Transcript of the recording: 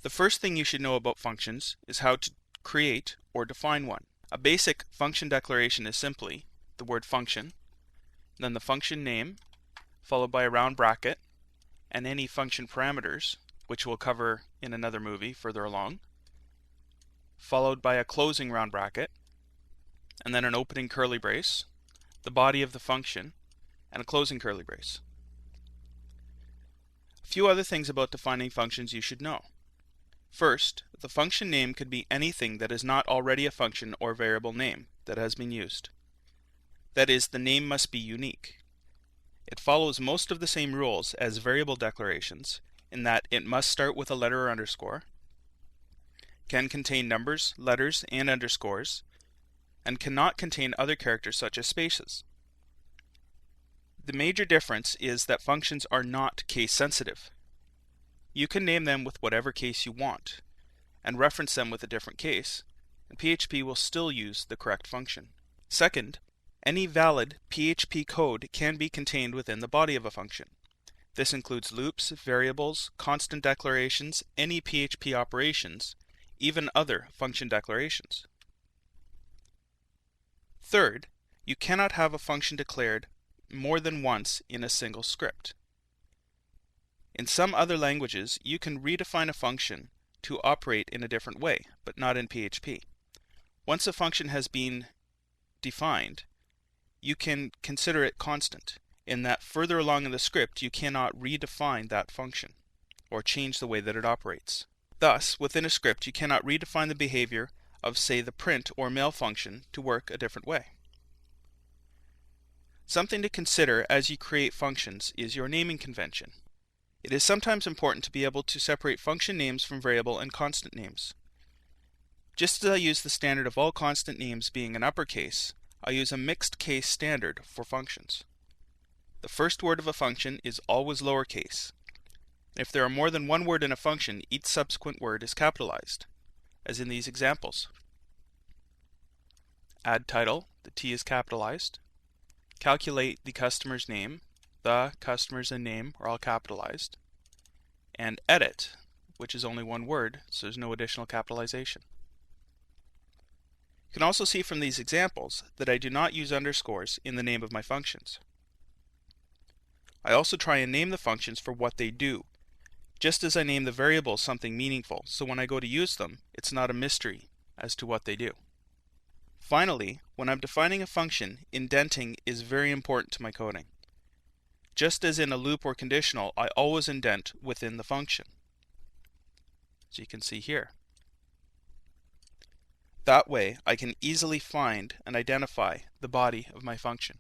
The first thing you should know about functions is how to create or define one. A basic function declaration is simply the word function, then the function name, followed by a round bracket, and any function parameters, which we'll cover in another movie further along, followed by a closing round bracket, and then an opening curly brace, the body of the function, and a closing curly brace. A few other things about defining functions you should know. First, the function name could be anything that is not already a function or variable name that has been used. That is, the name must be unique. It follows most of the same rules as variable declarations in that it must start with a letter or underscore, can contain numbers, letters, and underscores, and cannot contain other characters such as spaces. The major difference is that functions are not case sensitive. You can name them with whatever case you want, and reference them with a different case, and PHP will still use the correct function. Second, any valid PHP code can be contained within the body of a function. This includes loops, variables, constant declarations, any PHP operations, even other function declarations. Third, you cannot have a function declared more than once in a single script. In some other languages, you can redefine a function to operate in a different way, but not in PHP. Once a function has been defined, you can consider it constant, in that further along in the script you cannot redefine that function, or change the way that it operates. Thus, within a script you cannot redefine the behavior of, say, the print or mail function to work a different way. Something to consider as you create functions is your naming convention. It is sometimes important to be able to separate function names from variable and constant names. Just as I use the standard of all constant names being in uppercase, I use a mixed case standard for functions. The first word of a function is always lowercase. If there are more than one word in a function, each subsequent word is capitalized, as in these examples. Add title, the T is capitalized. Calculate the customer's name, the customer's and name are all capitalized. And edit, which is only one word, so there's no additional capitalization. You can also see from these examples that I do not use underscores in the name of my functions. I also try and name the functions for what they do, just as I name the variables something meaningful, so when I go to use them, it's not a mystery as to what they do. Finally, when I'm defining a function, indenting is very important to my coding. Just as in a loop or conditional, I always indent within the function, as you can see here. That way, I can easily find and identify the body of my function.